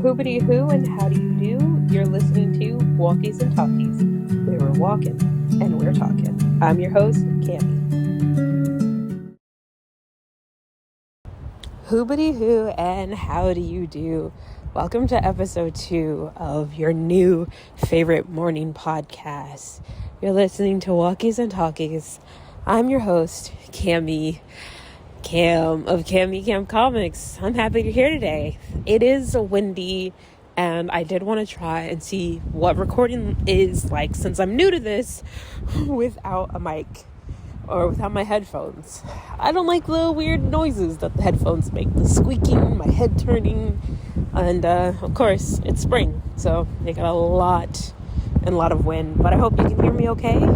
Hoobity hoo and how do you do? You're listening to Walkies and Talkies. We were walking and we're talking. I'm your host, Cammy. Hoobity hoo and how do you do? Welcome to episode 2 of your new favorite morning podcast. You're listening to Walkies and Talkies. I'm your host, Cammy Cam of Cammy Cam Comics. I'm happy you're here today. It is windy and I did want to try and see what recording is like since I'm new to this without a mic or without my headphones. I don't like the weird noises that the headphones make, the squeaking, my head turning, and of course it's spring, so they got a lot of wind, but I hope you can hear me okay.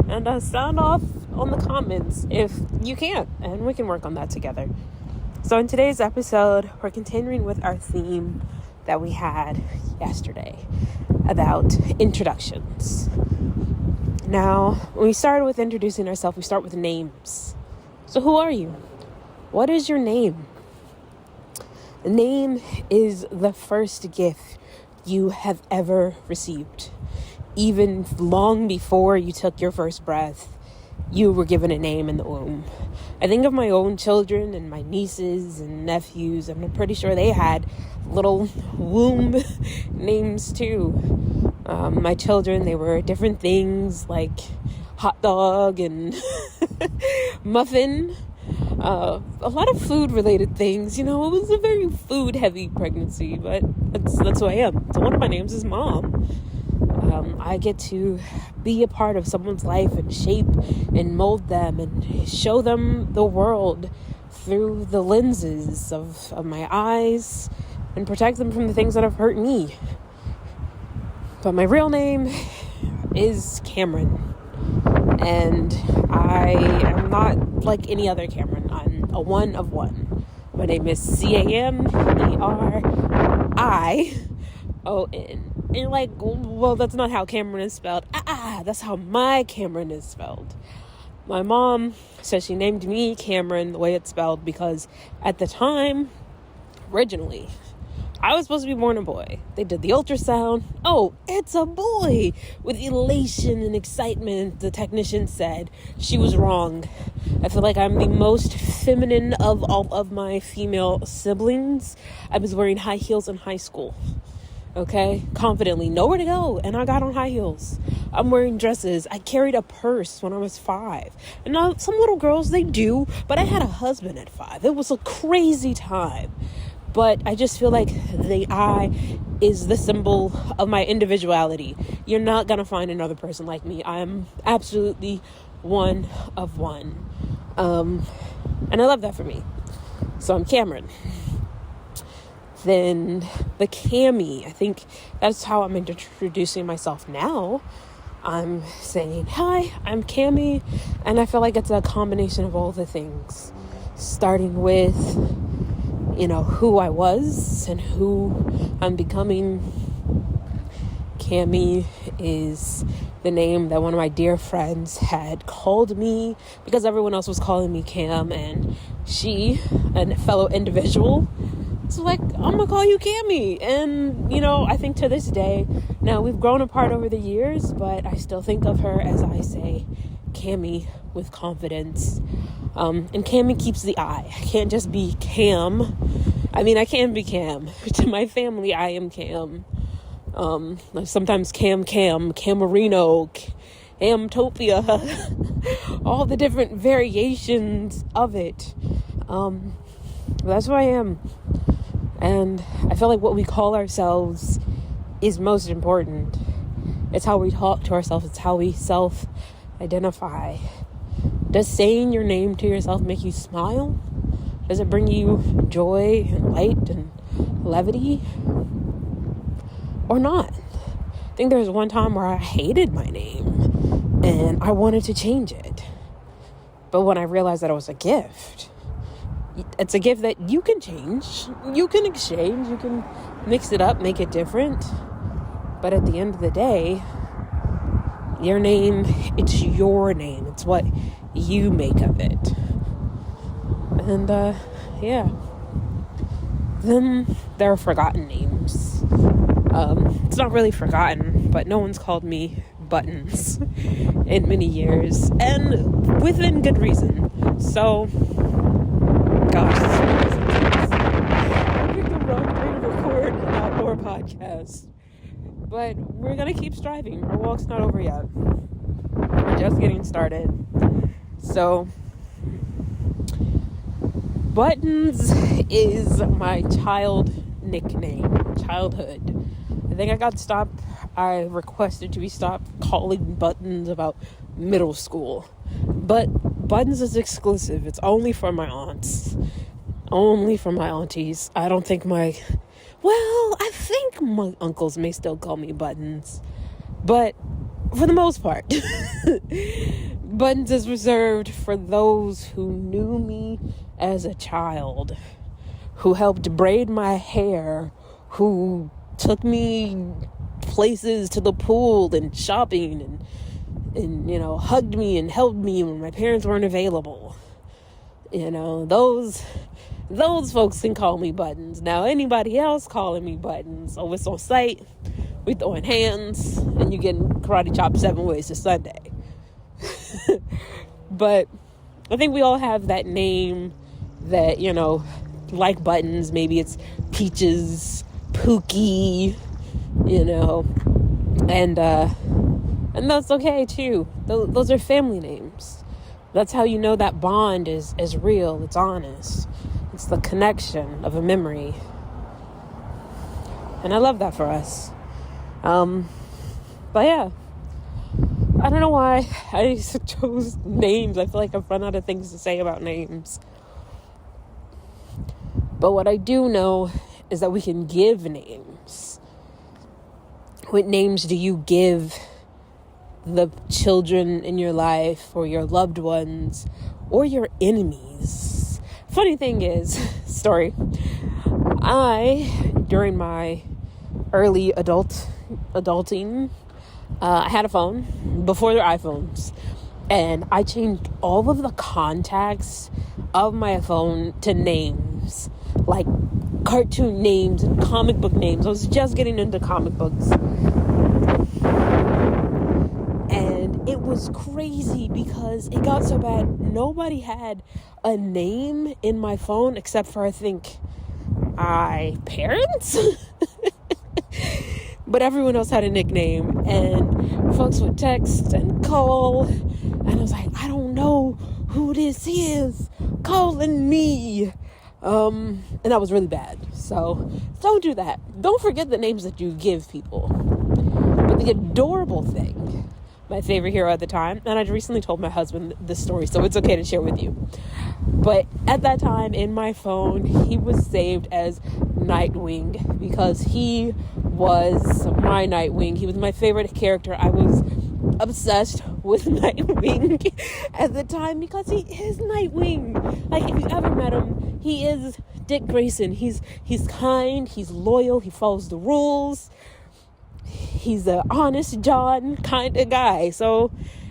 And sound off on the comments if you can't, and we can work on that together. So in today's episode, we're continuing with our theme that we had yesterday about introductions. Now, when we started with introducing ourselves, we start with names. So who are you? What is your name? The name is the first gift you have ever received. Even long before you took your first breath, you were given a name in the womb. I think of my own children and my nieces and nephews, and I'm pretty sure they had little womb names too. My children, they were different things like hot dog and muffin. A lot of food related things, it was a very food heavy pregnancy, but that's who I am. So one of my names is Mom. I get to be a part of someone's life and shape and mold them and show them the world through the lenses of my eyes and protect them from the things that have hurt me. But my real name is Cameron, and I am not like any other Cameron. I'm a one of one. My name is Camerion. And you're like, well, that's not how Cameron is spelled. That's how my Cameron is spelled. My mom says she named me Cameron the way it's spelled because at the time, originally, I was supposed to be born a boy. They did the ultrasound. Oh, it's a boy! With elation and excitement, the technician said she was wrong. I feel like I'm the most feminine of all of my female siblings. I was wearing high heels in high school. Okay, confidently, nowhere to go, and I got on high heels. I'm wearing dresses. I carried a purse when I was 5. And now some little girls, they do, but I had a husband at 5. It was a crazy time. But I just feel like the I is the symbol of my individuality. You're not gonna find another person like me. I am absolutely one of one. And I love that for me. So I'm Cameron. Then the Cammy, I think that's how I'm introducing myself now. I'm saying, hi, I'm Cammy, and I feel like it's a combination of all the things, starting with, who I was and who I'm becoming. Cammy is the name that one of my dear friends had called me because everyone else was calling me Cam, and she, a fellow individual, so like, I'm gonna call you Cammy. And, I think to this day, now we've grown apart over the years, but I still think of her as I say Cammy with confidence. And Cammy keeps the I. I can't just be Cam. I mean, I can be Cam. To my family, I am Cam. Sometimes Camarino, Camtopia, all the different variations of it. That's who I am. And I feel like what we call ourselves is most important. It's how we talk to ourselves. It's how we self-identify. Does saying your name to yourself make you smile? Does it bring you joy and light and levity? Or not? I think there was one time where I hated my name and I wanted to change it. But when I realized that it was a gift, it's a gift that you can change, you can exchange, you can mix it up, make it different. But at the end of the day, your name, it's your name. It's what you make of it. And, yeah. Then there are forgotten names. Buttons. It's not really forgotten, but no one's called me Buttons in many years, and within good reason. So, gosh, I picked the wrong day to record an outdoor podcast, but we're gonna keep striving. Our walk's not over yet. We're just getting started. So, Buttons is my childhood. I think I requested to be stopped calling Buttons about middle school. But Buttons is exclusive. It's only for my aunts. Only for my aunties. I think my uncles may still call me Buttons. But for the most part, Buttons is reserved for those who knew me as a child, who helped braid my hair, who took me places to the pool and shopping and hugged me and held me when my parents weren't available. Those folks can call me Buttons. Now anybody else calling me Buttons, it's on site, we throwing hands and you getting karate chopped 7 ways to Sunday. But I think we all have that name that, like Buttons. Maybe it's Peaches, Pookie, and that's okay too. Those are family names. That's how you know that bond is real, it's honest. It's the connection of a memory. And I love that for us. But yeah, I don't know why I chose names. I feel like I've run out of things to say about names. But what I do know is that we can give names. What names do you give the children in your life or your loved ones or your enemies? Funny thing is, during my early adulting, I had a phone before their iPhones, and I changed all of the contacts of my phone to names, like cartoon names and comic book names. I was just getting into comic books, and it was crazy because it got so bad. Nobody had a name in my phone except for, I think, my parents. But everyone else had a nickname, and folks would text and call, and I was like, I don't know who this is calling me. And that was really bad. So don't do that. Don't forget the names that you give people. But the adorable thing, my favorite hero at the time, and I recently told my husband this story, so it's okay to share with you. But at that time in my phone, he was saved as Nightwing because he was my Nightwing. He was my favorite character. I was obsessed with Nightwing at the time because he is Nightwing. Like, if you ever met him, he is Dick Grayson. He's kind, he's loyal, he follows the rules. He's an honest John kind of guy. So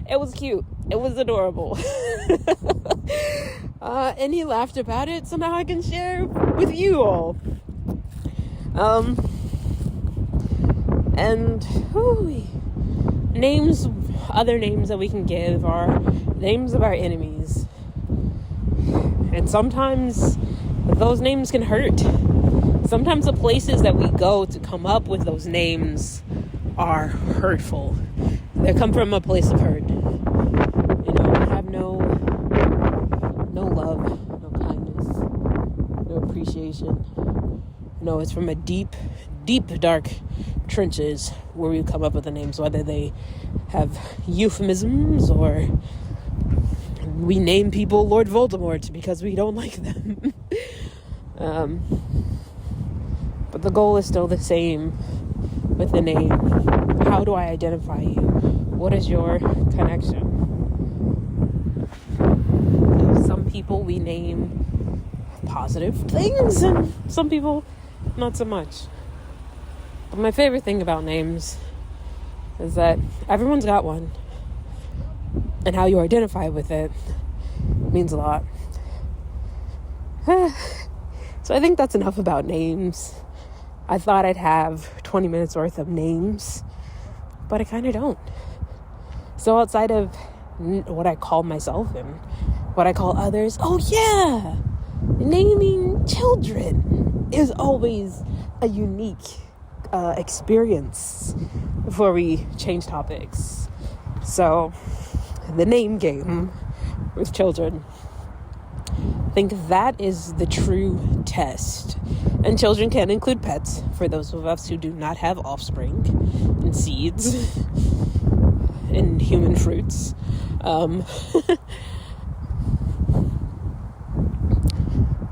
it was cute. It was adorable. And he laughed about it, so now I can share with you all. Other names that we can give are names of our enemies. And sometimes those names can hurt. Sometimes the places that we go to come up with those names are hurtful. They come from a place of hurt. Have no love, no kindness, no appreciation. No, it's from a deep, dark trenches where we come up with the names, whether they have euphemisms or we name people Lord Voldemort because we don't like them. But the goal is still the same with the name. How do I identify you? What is your connection? Some people we name positive things, and some people not so much. But my favorite thing about names is that everyone's got one, and how you identify with it means a lot. So I think that's enough about names. I thought I'd have 20 minutes worth of names, but I kind of don't. So outside of what I call myself and what I call others, oh yeah, naming children is always a unique experience before we change topics. So the name game with children, I think that is the true test. And children can include pets for those of us who do not have offspring and seeds and human fruits.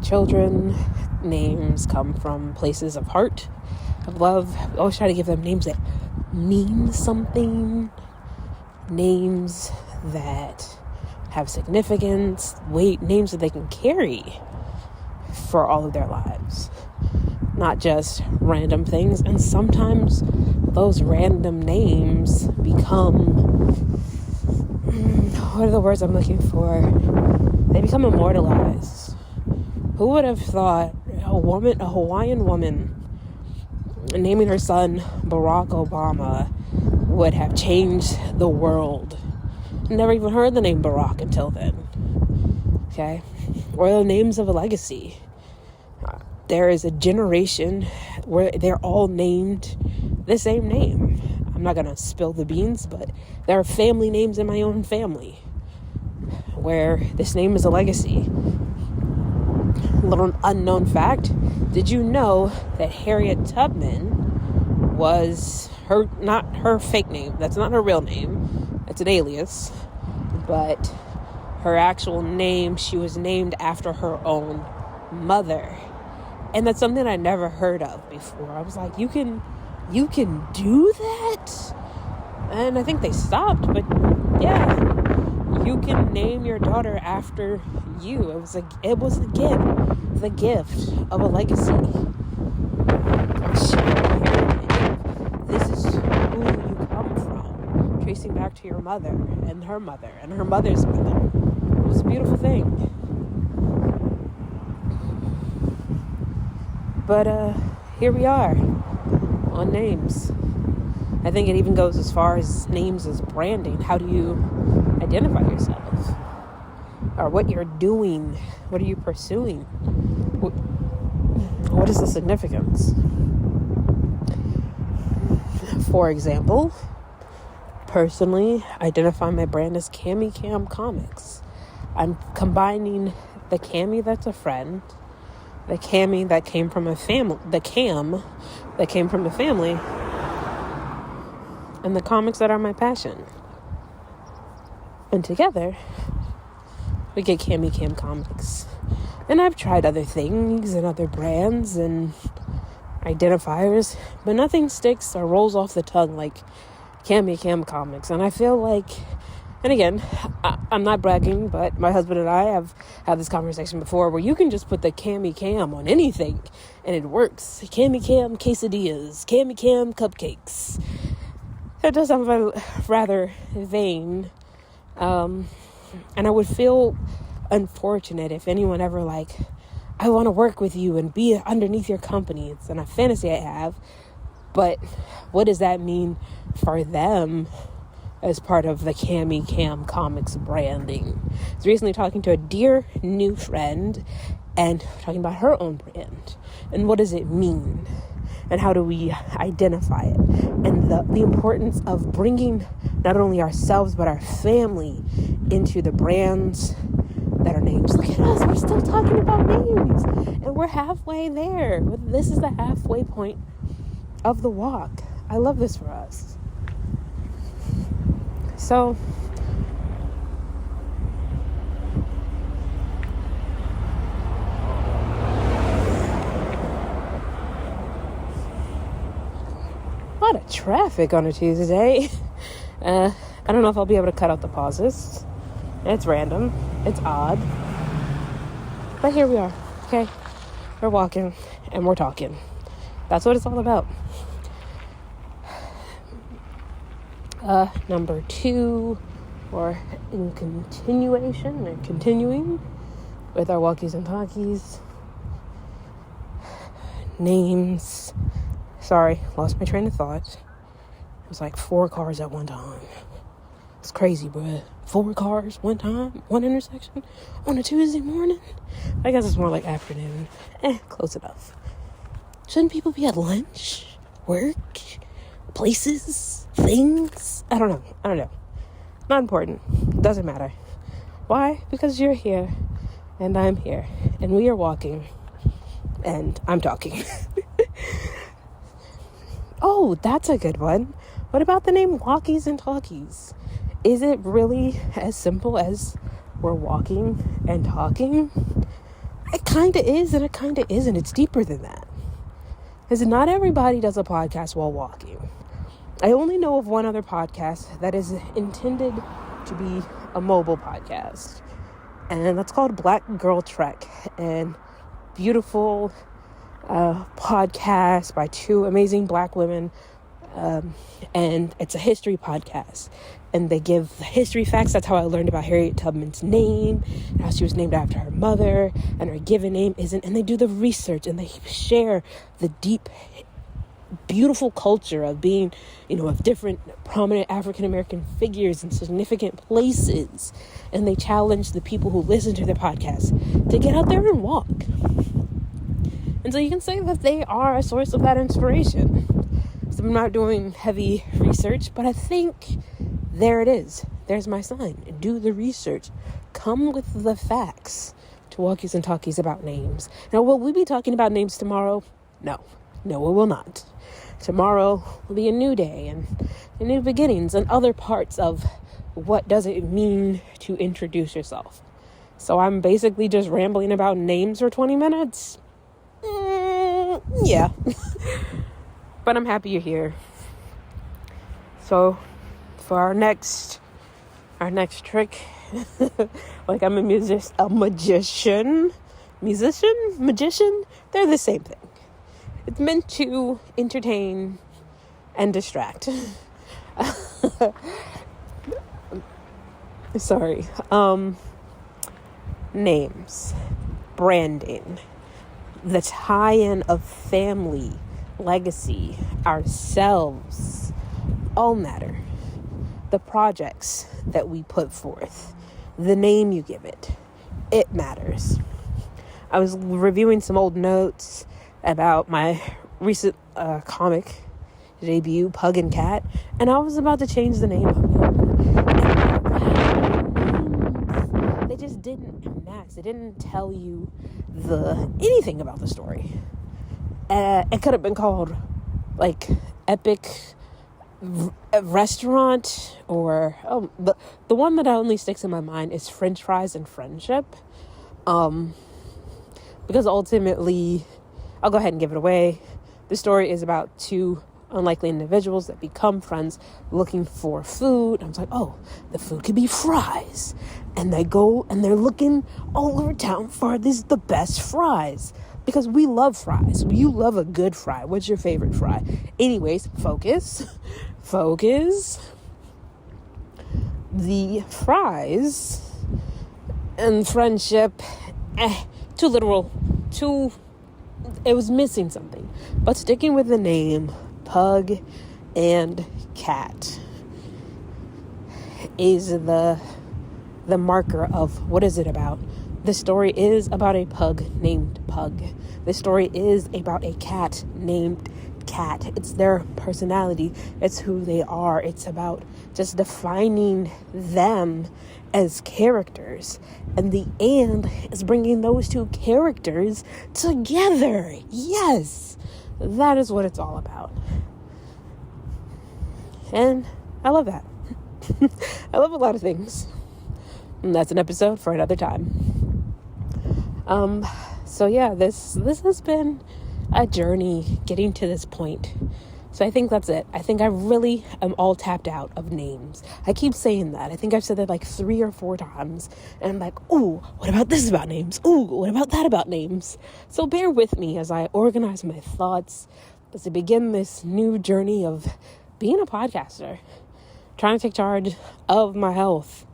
Children names come from places of heart, of love. I always try to give them names that mean something, names that have significance, names that they can carry for all of their lives, not just random things. And sometimes those random names become, what are the words I'm looking for? They become immortalized. Who would have thought a Hawaiian woman naming her son Barack Obama would have changed the world? Never even heard the name Barack until then. Okay? Or the names of a legacy. There is a generation where they're all named the same name. I'm not going to spill the beans, but there are family names in my own family where this name is a legacy. Little unknown fact, did you know that Harriet Tubman was not her fake name? That's not her real name. It's an alias. But her actual name, she was named after her own mother. And that's something I never heard of before. I was like, you can do that? And I think they stopped, but yeah, you can name your daughter after you. It was a gift, the gift of a legacy. This is who you come from, tracing back to your mother and her mother and her mother's mother. It was a beautiful thing. But here we are on names. I think it even goes as far as names as branding. How do you identify yourself? Or what you're doing? What are you pursuing? What is the significance? For example, personally, identify my brand as Cami Cam Comics. I'm combining the Cami that's a friend, the Cami that came from a family, the Cam that came from a family, and the comics that are my passion. And together, we get Cami Cam Comics. And I've tried other things and other brands and identifiers, but nothing sticks or rolls off the tongue like Cami Cam Comics. And I feel like, and again, I'm not bragging, but my husband and I have had this conversation before where you can just put the Cami Cam on anything and it works. Cami Cam quesadillas, Cami Cam cupcakes. It does sound rather vain. And I would feel unfortunate if anyone ever I want to work with you and be underneath your company. It's a fantasy I have. But what does that mean for them as part of the Cami Cam Comics branding? I was recently talking to a dear new friend and talking about her own brand. And what does it mean? And how do we identify it? And the importance of bringing not only ourselves but our family into the brands that are names. Look at us, we're still talking about names. And we're halfway there. This is the halfway point of the walk. I love this for us. So, a lot of traffic on a Tuesday. I don't know if I'll be able to cut out the pauses. It's random. It's odd. But here we are. Okay. We're walking and we're talking. That's what it's all about. Number 2, or in continuation or continuing with our walkies and talkies. Names Sorry, lost my train of thought. It was like 4 cars at one time. It's crazy, bruh. 4 cars, one time, one intersection on a Tuesday morning. I guess it's more like afternoon. Close enough. Shouldn't people be at lunch, work, places, things? I don't know. Not important. Doesn't matter. Why? Because you're here and I'm here and we are walking and I'm talking. Oh, that's a good one. What about the name Walkies and Talkies? Is it really as simple as we're walking and talking? It kind of is and it kind of isn't. It's deeper than that. Because not everybody does a podcast while walking. I only know of one other podcast that is intended to be a mobile podcast. And that's called Black Girl Trek. And beautiful podcast by 2 amazing Black women. And it's a history podcast. And they give the history facts. That's how I learned about Harriet Tubman's name, and how she was named after her mother, and her given name isn't. And they do the research, and they share the deep, beautiful culture of being, of different prominent African-American figures in significant places. And they challenge the people who listen to their podcast to get out there and walk. And so you can say that they are a source of that inspiration. So I'm not doing heavy research, but I think there it is. There's my sign. Do the research. Come with the facts to Walkies and Talkies about names. Now, will we be talking about names tomorrow? No, we will not. Tomorrow will be a new day and new beginnings and other parts of what does it mean to introduce yourself. So I'm basically just rambling about names for 20 minutes. Yeah. But I'm happy you're here. So for our next trick, like I'm a magician, they're the same thing. It's meant to entertain and distract. Sorry. Names, branding, the tie-in of family, legacy, ourselves, all matter. The projects that we put forth, the name you give it matters. I was reviewing some old notes about my recent comic debut, Pug and Cat, and I was about to change the name of it. They just didn't match. They didn't tell you anything about the story. It could have been called like Epic Restaurant, or the one that only sticks in my mind is French Fries and Friendship, because ultimately, I'll go ahead and give it away. The story is about 2 unlikely individuals that become friends looking for food. I was like, oh, the food could be fries. And they go and they're looking all over town for the best fries. Because we love fries. You love a good fry. What's your favorite fry? Anyways, focus. The fries and Friendship, too literal. It was missing something. But sticking with the name Pug and Cat is the marker of what is it about. The story is about a pug named Pug. The story is about a cat named Cat. It's their personality. It's who they are. It's about just defining them as characters. And the and is bringing those 2 characters together. Yes, that is what it's all about. And I love that. I love a lot of things. And that's an episode for another time. So yeah, this has been a journey getting to this point. So I think that's it. I think I really am all tapped out of names. I keep saying that. I think I've said that like 3 or 4 times. And I'm like, ooh, what about this about names? Ooh, what about that about names? So bear with me as I organize my thoughts as I begin this new journey of being a podcaster. Trying to take charge of my health.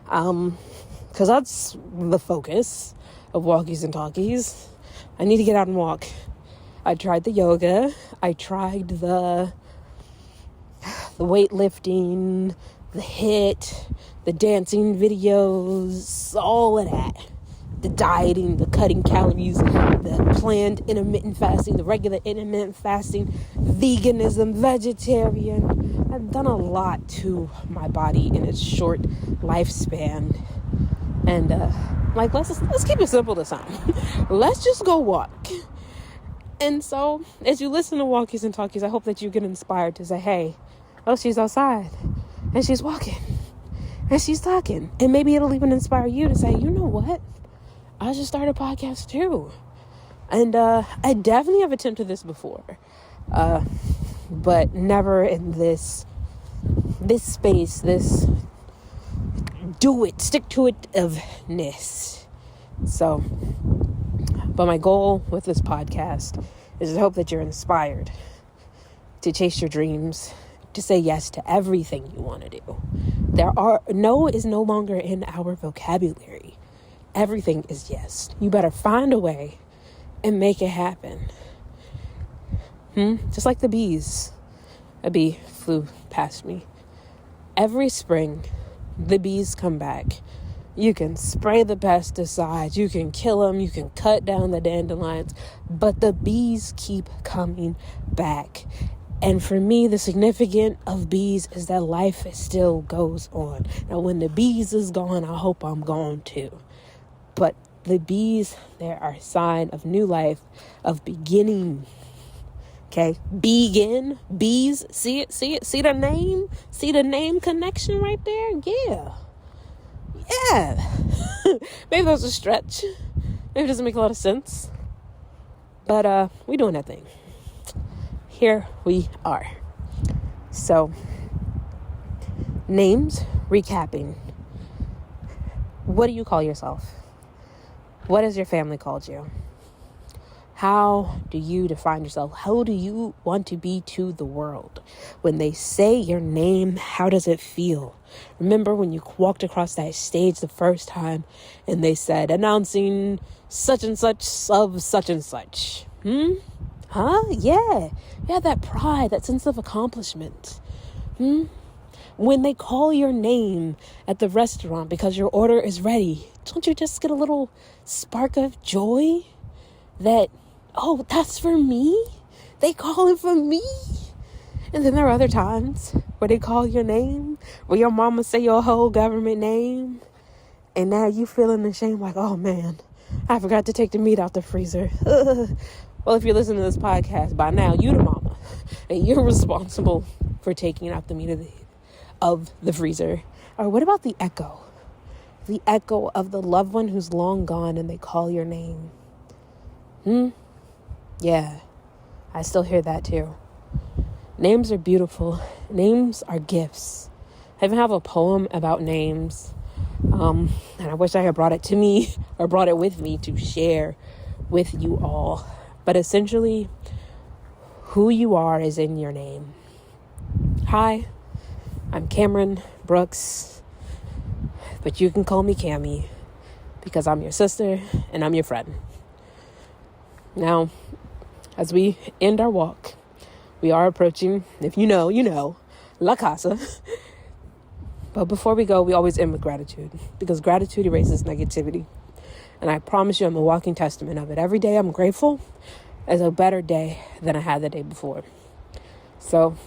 Because that's the focus of Walkies and Talkies. I need to get out and walk. I tried the yoga. I tried the weightlifting, the HIIT, the dancing videos, all of that. The dieting, the cutting calories, the planned intermittent fasting, the regular intermittent fasting, veganism, vegetarian. I've done a lot to my body in its short lifespan. And let's keep it simple this time. Let's just go walk. And so as you listen to Walkies and Talkies, I hope that you get inspired to say, hey, oh, she's outside and she's walking and she's talking. And maybe it'll even inspire you to say, you know what? I should start a podcast too. And I definitely have attempted this before, but never in this space, this do it, stick to it ofness. So, but my goal with this podcast is to hope that you're inspired to chase your dreams, to say yes to everything you want to do. No is no longer in our vocabulary. Everything is yes. You better find a way and make it happen. Just like the bees. A bee flew past me. Every spring, the bees come back. You can spray the pesticides. You can kill them. You can cut down the dandelions. But the bees keep coming back. And for me, the significance of bees is that life still goes on. Now, when the bees is gone, I hope I'm gone too. But the bees, they are a sign of new life, of beginning. Okay, begin, bees, see it, see the name connection right there? Yeah. Maybe that was a stretch. Maybe it doesn't make a lot of sense. But we doing that thing. Here we are. So, names, recapping. What do you call yourself? What has your family called you? How do you define yourself? How do you want to be to the world? When they say your name, how does it feel? Remember when you walked across that stage the first time and they said, announcing such and such of such and such? Huh? Yeah. Yeah, that pride, that sense of accomplishment. When they call your name at the restaurant because your order is ready, don't you just get a little spark of joy that, oh, that's for me? They call it for me? And then there are other times where they call your name, where your mama say your whole government name, and now you feeling ashamed like, oh man, I forgot to take the meat out the freezer. Well, if you're listening to this podcast by now, you the mama, and you're responsible for taking out the meat of the freezer. Or what about the echo? The echo of the loved one who's long gone and they call your name. Yeah, I still hear that too. Names are beautiful. Names are gifts. I even have a poem about names. And I wish I had brought it to me or brought it with me to share with you all. But essentially, who you are is in your name. Hi, I'm Cameron Brooks, but you can call me Cammy because I'm your sister and I'm your friend. Now, as we end our walk, we are approaching, if you know, La Casa. But before we go, we always end with gratitude because gratitude erases negativity. And I promise you, I'm a walking testament of it. Every day I'm grateful is a better day than I had the day before. So,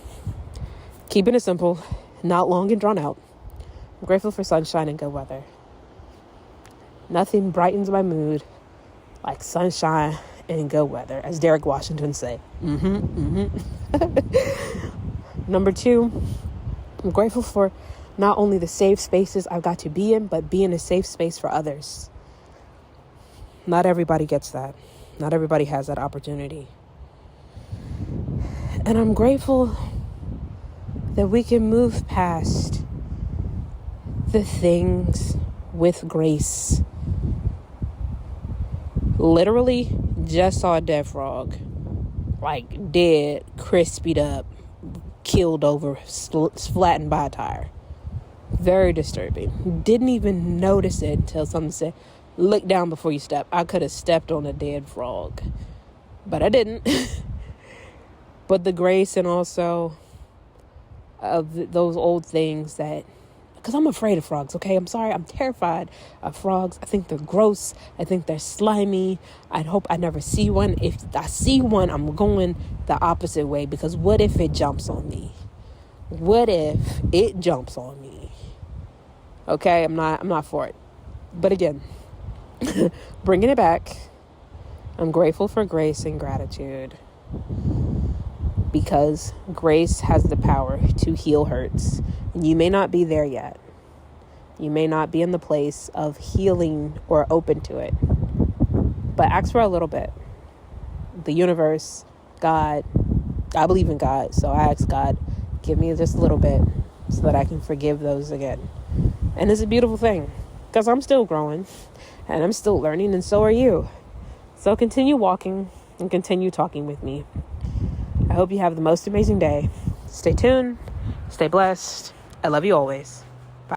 keeping it simple, not long and drawn out. I'm grateful for sunshine and good weather. Nothing brightens my mood like sunshine and good weather, as Derek Washington say. Number 2, I'm grateful for not only the safe spaces I've got to be in, but being a safe space for others. Not everybody gets that. Not everybody has that opportunity. And I'm grateful that we can move past the things with grace. Literally just saw a dead frog. Like dead, crispied up, killed over, flattened by a tire. Very disturbing. Didn't even notice it until someone said, look down before you step. I could have stepped on a dead frog. but I didn't. But the grace and also of those old things that, because I'm afraid of frogs, okay? I'm sorry. I'm terrified of frogs. I think they're gross. I think they're slimy. I hope I never see one. If I see one, I'm going the opposite way, because what if it jumps on me? What if it jumps on me? Okay, I'm not for it. But again, bringing it back, I'm grateful for grace and gratitude, because grace has the power to heal hurts. And you may not be there yet. You may not be in the place of healing or open to it. But ask for a little bit. The universe, God, I believe in God. So I ask God, give me just a little bit so that I can forgive those again. And it's a beautiful thing, because I'm still growing and I'm still learning, and so are you. So continue walking and continue talking with me. I hope you have the most amazing day. Stay tuned. Stay blessed. I love you always.